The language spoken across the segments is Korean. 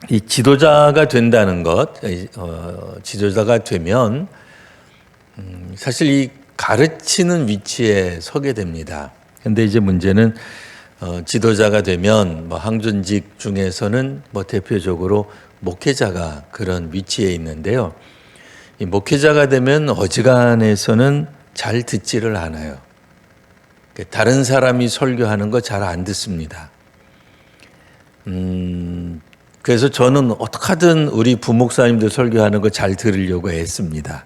이 지도자가 된다는 것, 지도자가 되면 사실 이 가르치는 위치에 서게 됩니다. 근데 이제 문제는 지도자가 되면 뭐 항존직 중에서는 뭐 대표적으로 목회자가 그런 위치에 있는데요. 이 목회자가 되면 어지간해서는 잘 듣지를 않아요. 다른 사람이 설교하는 거 잘 안 듣습니다. 그래서 저는 어떻게 하든 우리 부목사님들 설교하는 거 잘 들으려고 애씁니다.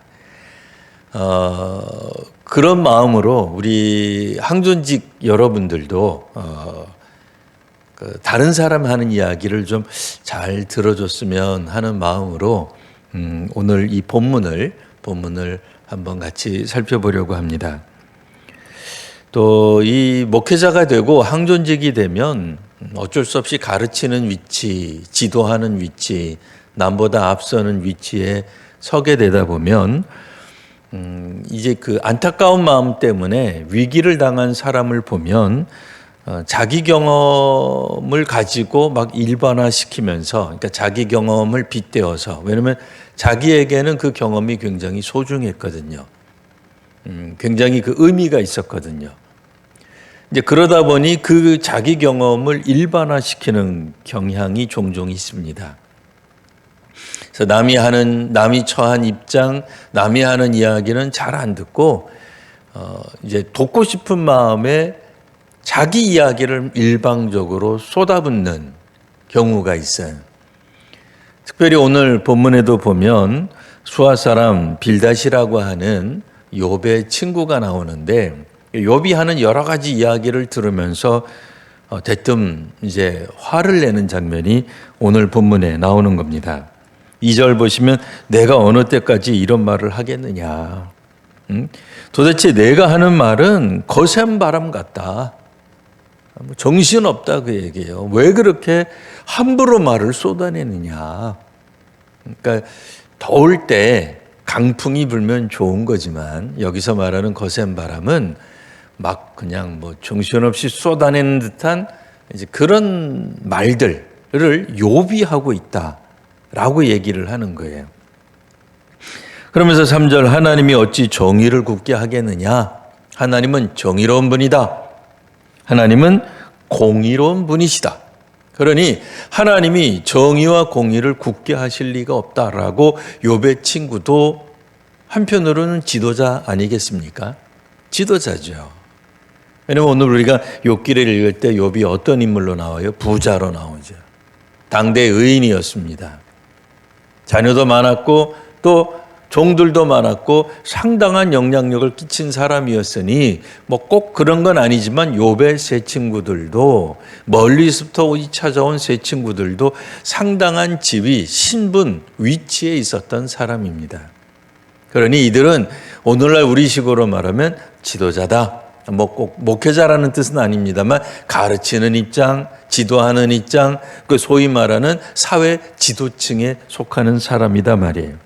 그런 마음으로 우리 항존직 여러분들도 다른 사람 하는 이야기를 좀 잘 들어줬으면 하는 마음으로 오늘 이 본문을 한번 같이 살펴보려고 합니다. 또 이 목회자가 되고 항존직이 되면 어쩔 수 없이 가르치는 위치, 지도하는 위치, 남보다 앞서는 위치에 서게 되다 보면 이제 그 안타까운 마음 때문에 위기를 당한 사람을 보면 자기 경험을 가지고 막 일반화시키면서, 그러니까 자기 경험을 빗대어서, 왜냐하면 자기에게는 그 경험이 굉장히 소중했거든요. 굉장히 그 의미가 있었거든요. 이제 그러다 보니 그 자기 경험을 일반화시키는 경향이 종종 있습니다. 그래서 남이 처한 입장, 남이 하는 이야기는 잘 안 듣고 이제 돕고 싶은 마음에 자기 이야기를 일방적으로 쏟아붓는 경우가 있어요. 특별히 오늘 본문에도 보면 수아 사람 빌닷이라고 하는 욥의 친구가 나오는데, 욥이 하는 여러 가지 이야기를 들으면서 대뜸 이제 화를 내는 장면이 오늘 본문에 나오는 겁니다. 2절 보시면 내가 어느 때까지 이런 말을 하겠느냐. 도대체 내가 하는 말은 거센 바람 같다. 정신없다 그 얘기예요. 왜 그렇게 함부로 말을 쏟아내느냐. 그러니까 더울 때 강풍이 불면 좋은 거지만 여기서 말하는 거센 바람은 막 그냥 뭐 정신없이 쏟아내는 듯한 이제 그런 말들을 욥이 하고 있다라고 얘기를 하는 거예요. 그러면서 3절 하나님이 어찌 정의를 굽게 하겠느냐. 하나님은 정의로운 분이다. 하나님은 공의로운 분이시다. 그러니 하나님이 정의와 공의를 굽게 하실 리가 없다라고 욥의 친구도 한편으로는 지도자 아니겠습니까? 지도자죠. 왜냐하면 오늘 우리가 욥기를 읽을 때 욥이 어떤 인물로 나와요? 부자로 나오죠. 당대 의인이었습니다. 자녀도 많았고 또 종들도 많았고 상당한 영향력을 끼친 사람이었으니 뭐 꼭 그런 건 아니지만 욥의 세 친구들도, 멀리서부터 찾아온 세 친구들도 상당한 지위, 신분, 위치에 있었던 사람입니다. 그러니 이들은 오늘날 우리식으로 말하면 지도자다. 뭐 꼭 목회자라는 뜻은 아닙니다만 가르치는 입장, 지도하는 입장, 그 소위 말하는 사회 지도층에 속하는 사람이다 말이에요.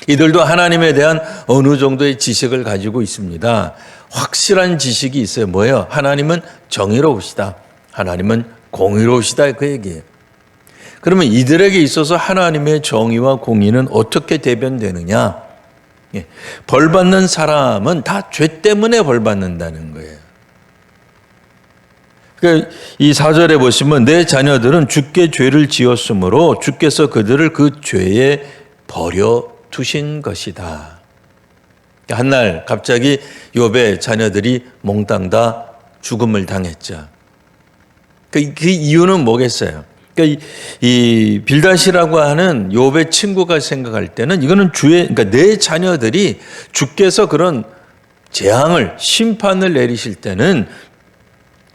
이들도 하나님에 대한 어느 정도의 지식을 가지고 있습니다. 확실한 지식이 있어요. 뭐예요? 하나님은 정의로우시다. 하나님은 공의로우시다. 그 얘기예요. 그러면 이들에게 있어서 하나님의 정의와 공의는 어떻게 대변되느냐? 벌 받는 사람은 다 죄 때문에 벌 받는다는 거예요. 그러니까 이 4절에 보시면 내 자녀들은 주께 죄를 지었으므로 주께서 그들을 그 죄에 버려 두신 것이다. 한날 갑자기 욥의 자녀들이 몽땅 다 죽음을 당했죠. 그 이유는 뭐겠어요? 그러니까 이 빌닷이라고 하는 욥의 친구가 생각할 때는 이거는 그러니까 내 자녀들이 주께서 그런 재앙을, 심판을 내리실 때는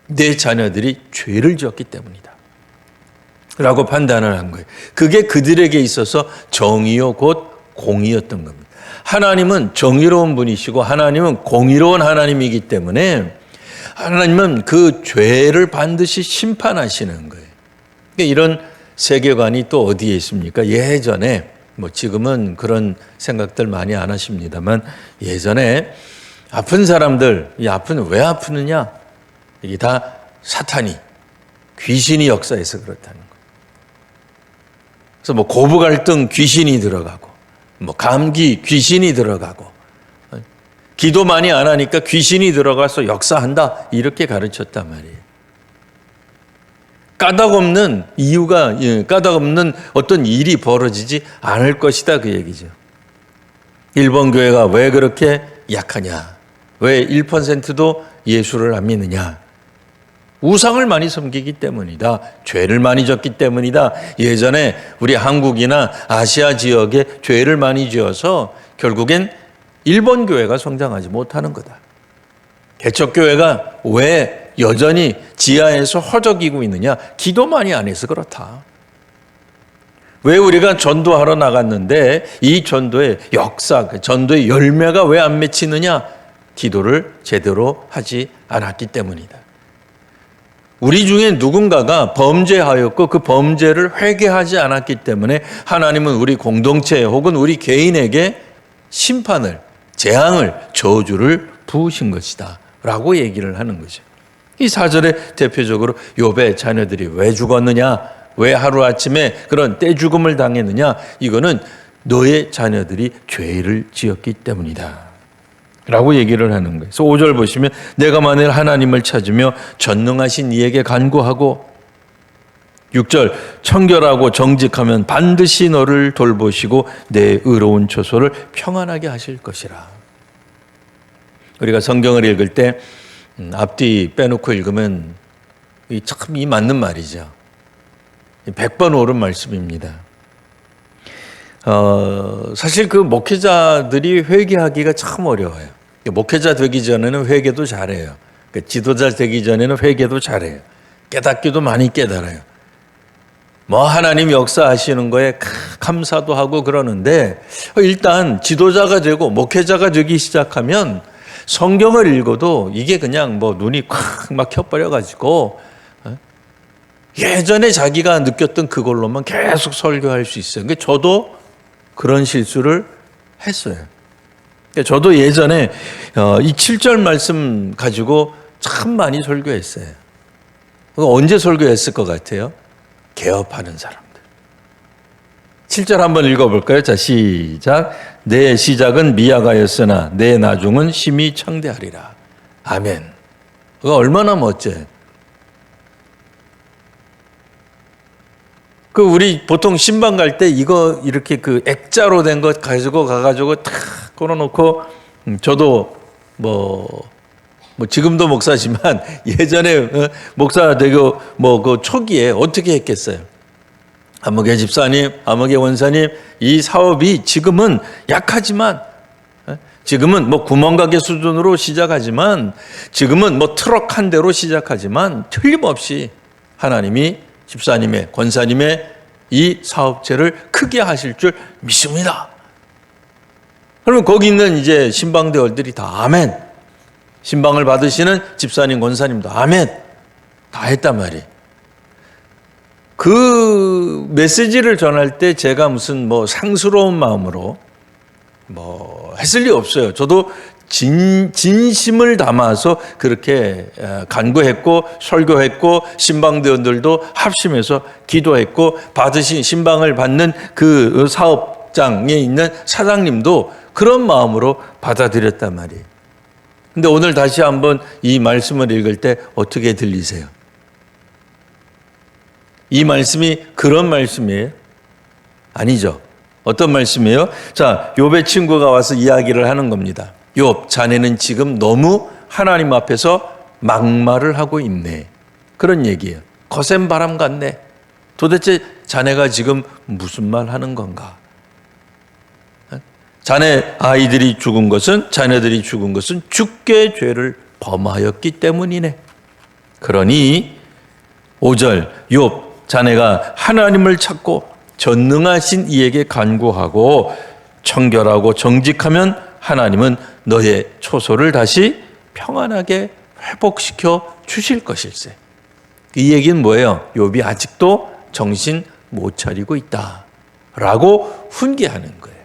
내 자녀들이 죄를 지었기 때문이다. 라고 판단을 한 거예요. 그게 그들에게 있어서 정의요 곧 공의였던 겁니다. 하나님은 정의로운 분이시고 하나님은 공의로운 하나님이기 때문에 하나님은 그 죄를 반드시 심판하시는 거예요. 이런 세계관이 또 어디에 있습니까? 예전에 뭐 지금은 그런 생각들 많이 안 하십니다만 예전에 아픈 사람들, 왜 아프느냐? 이게 다 사탄이, 귀신이 역사해서 그렇다는 거예요. 그래서 뭐 고부 갈등 귀신이 들어가고, 뭐 감기 귀신이 들어가고, 기도 많이 안 하니까 귀신이 들어가서 역사한다, 이렇게 가르쳤단 말이에요. 까닭 없는 이유가, 까닭 없는 어떤 일이 벌어지지 않을 것이다, 그 얘기죠. 일본 교회가 왜 그렇게 약하냐? 왜 1%도 예수를 안 믿느냐? 우상을 많이 섬기기 때문이다. 죄를 많이 졌기 때문이다. 예전에 우리 한국이나 아시아 지역에 죄를 많이 지어서 결국엔 일본 교회가 성장하지 못하는 거다. 개척교회가 왜 여전히 지하에서 허덕이고 있느냐? 기도 많이 안 해서 그렇다. 왜 우리가 전도하러 나갔는데 이 전도의 역사, 전도의 열매가 왜 안 맺히느냐? 기도를 제대로 하지 않았기 때문이다. 우리 중에 누군가가 범죄하였고 그 범죄를 회개하지 않았기 때문에 하나님은 우리 공동체 혹은 우리 개인에게 심판을, 재앙을, 저주를 부으신 것이다 라고 얘기를 하는 거죠. 이 4절에 대표적으로 욥의 자녀들이 왜 죽었느냐, 왜 하루아침에 그런 떼죽음을 당했느냐, 이거는 너의 자녀들이 죄를 지었기 때문이다 라고 얘기를 하는 거예요. 그래서 5절 보시면 내가 만일 하나님을 찾으며 전능하신 이에게 간구하고, 6절 청결하고 정직하면 반드시 너를 돌보시고 내 의로운 처소를 평안하게 하실 것이라. 우리가 성경을 읽을 때 앞뒤 빼놓고 읽으면 참 이 맞는 말이죠. 100번 옳은 말씀입니다. 사실 그 목회자들이 회개하기가 참 어려워요. 목회자 되기 전에는 회개도 잘해요. 지도자 되기 전에는 회개도 잘해요. 깨닫기도 많이 깨달아요. 뭐 하나님 역사하시는 거에 감사도 하고 그러는데, 일단 지도자가 되고 목회자가 되기 시작하면 성경을 읽어도 이게 그냥 뭐 눈이 콱 막혀버려 가지고 예전에 자기가 느꼈던 그걸로만 계속 설교할 수 있어요. 그러니까 저도 그런 실수를 했어요. 저도 예전에 이 7절 말씀 가지고 참 많이 설교했어요. 언제 설교했을 것 같아요? 개업하는 사람들. 7절 한번 읽어볼까요? 자, 시작. 내 시작은 미약하였으나 내 나중은 심히 창대하리라. 아멘. 그거 얼마나 멋져요. 우리 보통 신방 갈 때 이거 이렇게 그 액자로 된 것 가지고 가가지고 탁 걸어놓고, 저도 뭐 지금도 목사지만 예전에 목사 되고 그 초기에 어떻게 했겠어요? 아무개 집사님, 아무개 원사님, 이 사업이 지금은 약하지만, 지금은 뭐 구멍가게 수준으로 시작하지만, 지금은 뭐 트럭 한 대로 시작하지만 틀림없이 하나님이 집사님의, 권사님의 이 사업체를 크게 하실 줄 믿습니다. 그러면 거기 있는 이제 신방대원들이 다 아멘. 신방을 받으시는 집사님, 권사님도 아멘. 다 했단 말이에요. 그 메시지를 전할 때 제가 무슨 뭐 상스러운 마음으로 뭐 했을 리 없어요. 저도 진심을 담아서 그렇게 간구했고 설교했고, 신방대원들도 합심해서 기도했고, 받으신 신방을 받는 그 사업장에 있는 사장님도 그런 마음으로 받아들였단 말이에요. 근데 오늘 다시 한번 이 말씀을 읽을 때 어떻게 들리세요? 이 말씀이 그런 말씀이에요? 아니죠. 어떤 말씀이에요? 자, 욥의 친구가 와서 이야기를 하는 겁니다. 욥, 자네는 지금 너무 하나님 앞에서 막말을 하고 있네. 그런 얘기예요. 거센 바람 같네. 도대체 자네가 지금 무슨 말 하는 건가? 자네 아이들이 죽은 것은, 자네들이 죽은 것은 주께 죄를 범하였기 때문이네. 그러니 5절, 욥, 자네가 하나님을 찾고 전능하신 이에게 간구하고 청결하고 정직하면 하나님은 너의 초소를 다시 평안하게 회복시켜 주실 것일세. 이 얘기는 뭐예요? 욥이 아직도 정신 못 차리고 있다라고 훈계하는 거예요.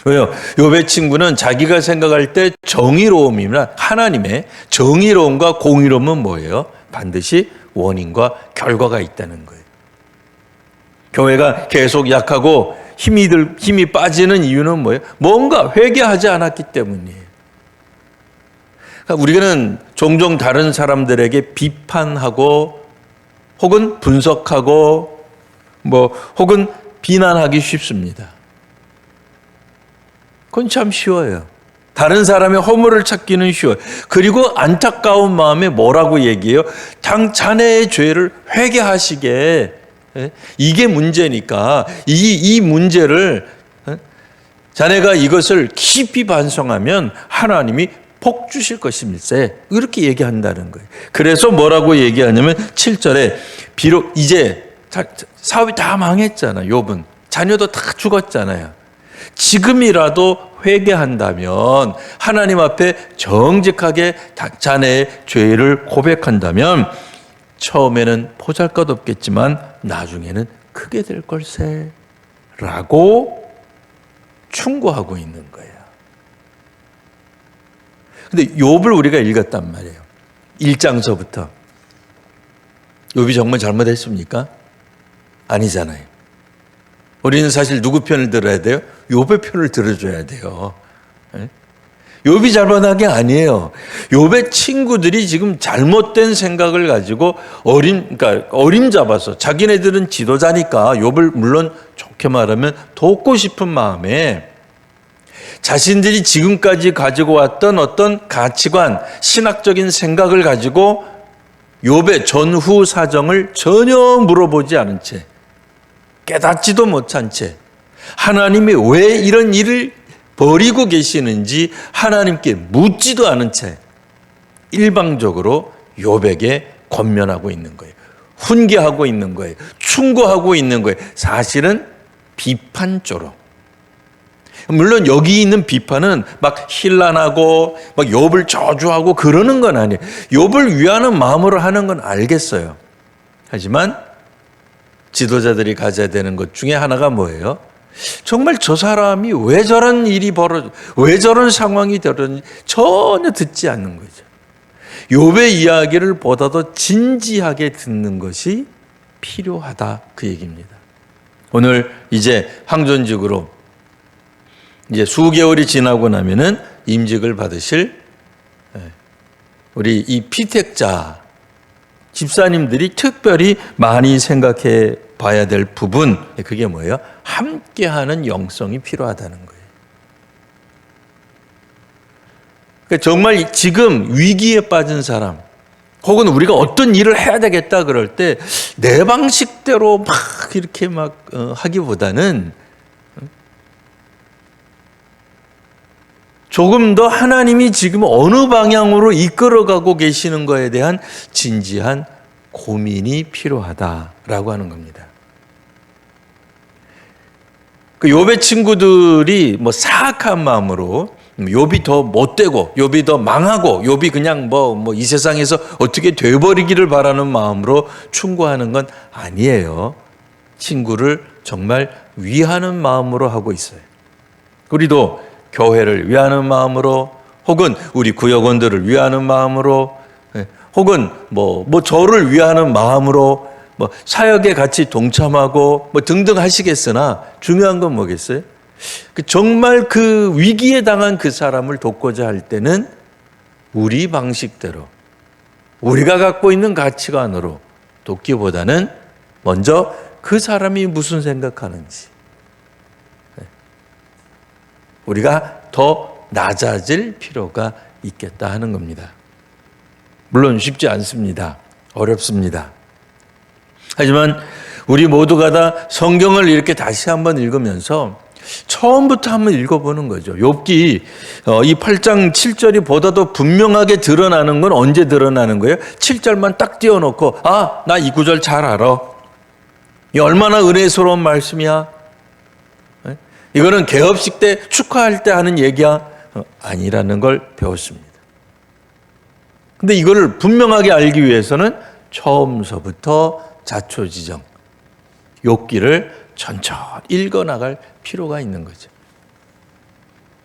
왜요? 욥의 친구는 자기가 생각할 때 정의로움이나 하나님의 정의로움과 공의로움은 뭐예요? 반드시 원인과 결과가 있다는 거예요. 교회가 계속 약하고 힘이 빠지는 이유는 뭐예요? 뭔가 회개하지 않았기 때문이에요. 그러니까 우리는 종종 다른 사람들에게 비판하고 혹은 분석하고 혹은 비난하기 쉽습니다. 그건 참 쉬워요. 다른 사람의 허물을 찾기는 쉬워요. 그리고 안타까운 마음에 뭐라고 얘기해요? 자네의 죄를 회개하시게. 이게 문제니까 이 문제를 자네가 이것을 깊이 반성하면 하나님이 복 주실 것임일세. 이렇게 얘기한다는 거예요. 그래서 뭐라고 얘기하냐면 7절에 비록 이제 사업이 다 망했잖아요. 욥은 자녀도 다 죽었잖아요. 지금이라도 회개한다면 하나님 앞에 정직하게 자네의 죄를 고백한다면 처음에는 보잘것없겠지만 나중에는 크게 될 걸세 라고 충고하고 있는 거예요. 근데 욥을 우리가 읽었단 말이에요. 1장서부터. 욥이 정말 잘못했습니까? 아니잖아요. 우리는 사실 누구 편을 들어야 돼요? 욥의 편을 들어줘야 돼요. 욥이 잘못한 게 아니에요. 욥의 친구들이 지금 잘못된 생각을 가지고 어림잡아서 자기네들은 지도자니까 욥을 물론 좋게 말하면 돕고 싶은 마음에 자신들이 지금까지 가지고 왔던 어떤 가치관, 신학적인 생각을 가지고 욥의 전후 사정을 전혀 물어보지 않은 채 깨닫지도 못한 채 하나님이 왜 이런 일을 벌이고 계시는지 하나님께 묻지도 않은 채 일방적으로 욥에게 권면하고 있는 거예요. 훈계하고 있는 거예요. 충고하고 있는 거예요. 사실은 비판조로. 물론 여기 있는 비판은 막 힐난하고 막 욥을 저주하고 그러는 건 아니에요. 욥을 위하는 마음으로 하는 건 알겠어요. 하지만 지도자들이 가져야 되는 것 중에 하나가 뭐예요? 정말 저 사람이 왜 저런 일이 왜 저런 상황이 되었는지 전혀 듣지 않는 거죠. 욥의 이야기를 보다 더 진지하게 듣는 것이 필요하다 그 얘기입니다. 오늘 이제 황존직으로 이제 수개월이 지나고 나면은 임직을 받으실 우리 이 피택자 집사님들이 특별히 많이 생각해 봐야 될 부분, 그게 뭐예요? 함께하는 영성이 필요하다는 거예요. 그러니까 정말 지금 위기에 빠진 사람, 혹은 우리가 어떤 일을 해야 되겠다 그럴 때 내 방식대로 막 이렇게 하기보다는 조금 더 하나님이 지금 어느 방향으로 이끌어가고 계시는 거에 대한 진지한 고민이 필요하다라고 하는 겁니다. 그 욥의 친구들이 사악한 마음으로 욥이 더 못되고 욥이 더 망하고 욥이 그냥 이 세상에서 어떻게 돼버리기를 바라는 마음으로 충고하는 건 아니에요. 친구를 정말 위하는 마음으로 하고 있어요. 우리도 교회를 위하는 마음으로 혹은 우리 구역원들을 위하는 마음으로 혹은 저를 위하는 마음으로 사역에 같이 동참하고 등등 하시겠으나 중요한 건 뭐겠어요? 정말 그 위기에 당한 그 사람을 돕고자 할 때는 우리 방식대로 우리가 갖고 있는 가치관으로 돕기보다는 먼저 그 사람이 무슨 생각하는지 우리가 더 낮아질 필요가 있겠다 하는 겁니다. 물론 쉽지 않습니다. 어렵습니다. 하지만 우리 모두가 다 성경을 이렇게 다시 한번 읽으면서 처음부터 한번 읽어보는 거죠. 욥기 이 8장 7절이 보다도 분명하게 드러나는 건 언제 드러나는 거예요? 7절만 딱 띄워놓고 나 이 구절 잘 알아. 이 얼마나 은혜스러운 말씀이야. 이거는 개업식 때 축하할 때 하는 얘기야. 아니라는 걸 배웠습니다. 근데 이거를 분명하게 알기 위해서는 처음서부터 자초지정, 욥기를 천천히 읽어나갈 필요가 있는 거죠.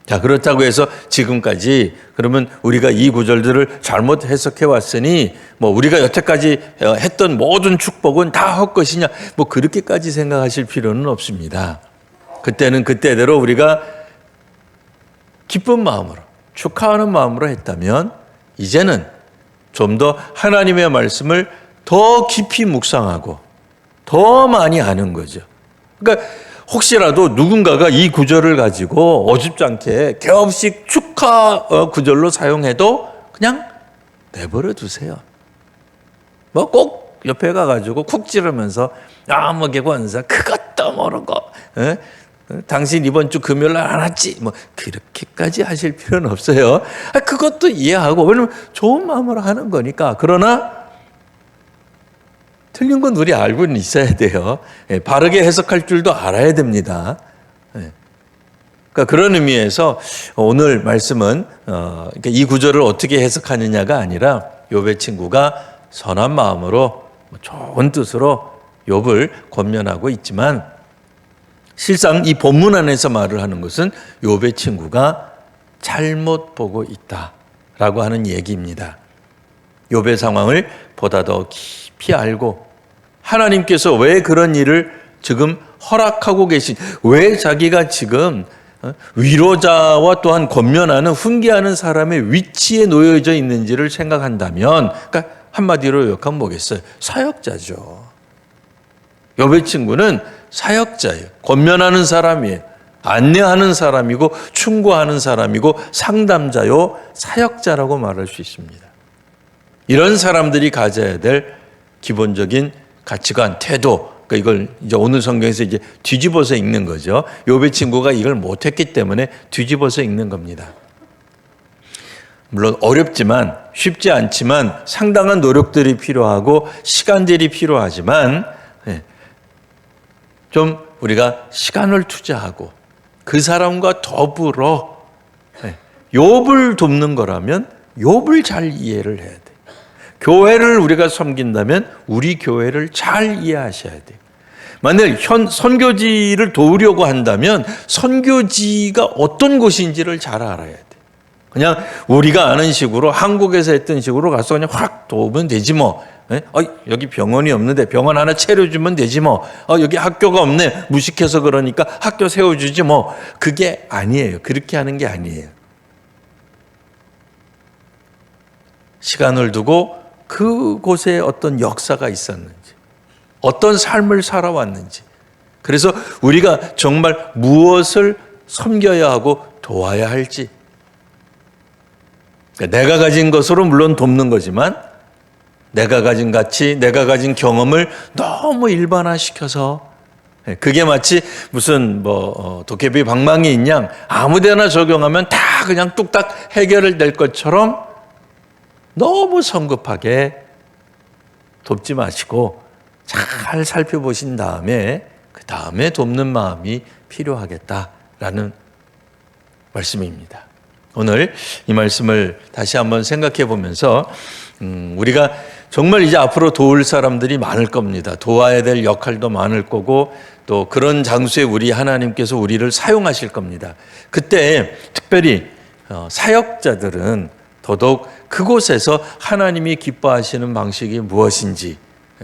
자, 그렇다고 해서 지금까지 그러면 우리가 이 구절들을 잘못 해석해 왔으니 뭐 우리가 여태까지 했던 모든 축복은 다 헛것이냐, 뭐 그렇게까지 생각하실 필요는 없습니다. 그때는 그때대로 우리가 기쁜 마음으로, 축하하는 마음으로 했다면 이제는 좀 더 하나님의 말씀을 더 깊이 묵상하고 더 많이 아는 거죠. 그러니까 혹시라도 누군가가 이 구절을 가지고 어줍잖게 겹씩 축하 구절로 사용해도 그냥 내버려 두세요. 뭐 꼭 옆에 가가지고 쿡 찌르면서 뭐 개관사 그것도 모르고 당신 이번 주 금요일 날 안 왔지, 뭐 그렇게까지 하실 필요는 없어요. 그것도 이해하고, 왜냐면 좋은 마음으로 하는 거니까. 그러나 틀린 건 우리 알고는 있어야 돼요. 바르게 해석할 줄도 알아야 됩니다. 그러니까 그런 의미에서 오늘 말씀은 그러니까 이 구절을 어떻게 해석하느냐가 아니라 욥의 친구가 선한 마음으로 좋은 뜻으로 욥을 권면하고 있지만, 실상 이 본문 안에서 말을 하는 것은 욥의 친구가 잘못 보고 있다라고 하는 얘기입니다. 욥의 상황을 보다 더 깊이 알고 하나님께서 왜 그런 일을 지금 허락하고 계신, 왜 자기가 지금 위로자와 또한 권면하는 훈계하는 사람의 위치에 놓여져 있는지를 생각한다면, 그러니까 한마디로 요약하면 뭐겠어요? 사역자죠. 욥의 친구는 사역자예요. 권면하는 사람이에요. 안내하는 사람이고 충고하는 사람이고 상담자요, 사역자라고 말할 수 있습니다. 이런 사람들이 가져야 될 기본적인 가치관, 태도, 그러니까 이걸 이제 오늘 성경에서 이제 뒤집어서 읽는 거죠. 욥의 친구가 이걸 못했기 때문에 뒤집어서 읽는 겁니다. 물론 어렵지만, 쉽지 않지만 상당한 노력들이 필요하고 시간들이 필요하지만 좀 우리가 시간을 투자하고 그 사람과 더불어 욥을 돕는 거라면 욥을 잘 이해를 해야 돼요. 교회를 우리가 섬긴다면 우리 교회를 잘 이해하셔야 돼요. 만약 선교지를 도우려고 한다면 선교지가 어떤 곳인지를 잘 알아야 돼요. 그냥 우리가 아는 식으로, 한국에서 했던 식으로 가서 그냥 확 도우면 되지 뭐. 여기 병원이 없는데 병원 하나 차려주면 되지 뭐. 여기 학교가 없네, 무식해서 그러니까 학교 세워주지 뭐. 그게 아니에요. 그렇게 하는 게 아니에요. 시간을 두고 그곳에 어떤 역사가 있었는지, 어떤 삶을 살아왔는지, 그래서 우리가 정말 무엇을 섬겨야 하고 도와야 할지, 내가 가진 것으로 물론 돕는 거지만 내가 가진 가치, 내가 가진 경험을 너무 일반화시켜서, 그게 마치 무슨 도깨비 방망이 있냐, 아무데나 적용하면 다 그냥 뚝딱 해결될 것처럼 너무 성급하게 돕지 마시고 잘 살펴보신 다음에 그 다음에 돕는 마음이 필요하겠다라는 말씀입니다. 오늘 이 말씀을 다시 한번 생각해 보면서 우리가 정말 이제 앞으로 도울 사람들이 많을 겁니다. 도와야 될 역할도 많을 거고, 또 그런 장소에 우리 하나님께서 우리를 사용하실 겁니다. 그때 특별히 사역자들은 더더욱 그곳에서 하나님이 기뻐하시는 방식이 무엇인지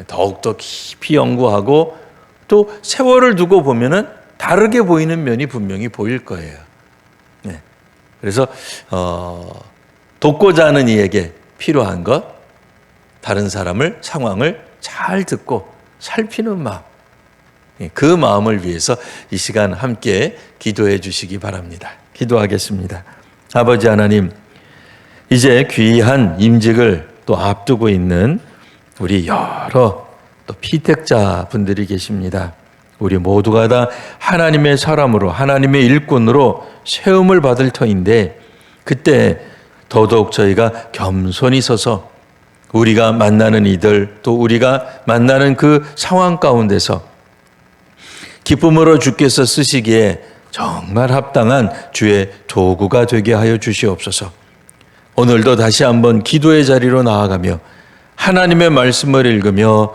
더욱더 깊이 연구하고, 또 세월을 두고 보면은 다르게 보이는 면이 분명히 보일 거예요. 그래서 돕고자 하는 이에게 필요한 것, 다른 사람을, 상황을 잘 듣고 살피는 마음, 그 마음을 위해서 이 시간 함께 기도해 주시기 바랍니다. 기도하겠습니다. 아버지 하나님, 이제 귀한 임직을 또 앞두고 있는 우리 여러 또 피택자 분들이 계십니다. 우리 모두가 다 하나님의 사람으로, 하나님의 일꾼으로 세움을 받을 터인데, 그때 더더욱 저희가 겸손히 서서 우리가 만나는 이들, 또 우리가 만나는 그 상황 가운데서 기쁨으로 주께서 쓰시기에 정말 합당한 주의 도구가 되게 하여 주시옵소서. 오늘도 다시 한번 기도의 자리로 나아가며 하나님의 말씀을 읽으며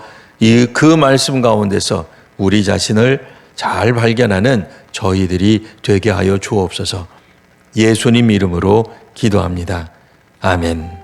그 말씀 가운데서 우리 자신을 잘 발견하는 저희들이 되게 하여 주옵소서. 예수님 이름으로 기도합니다. 아멘.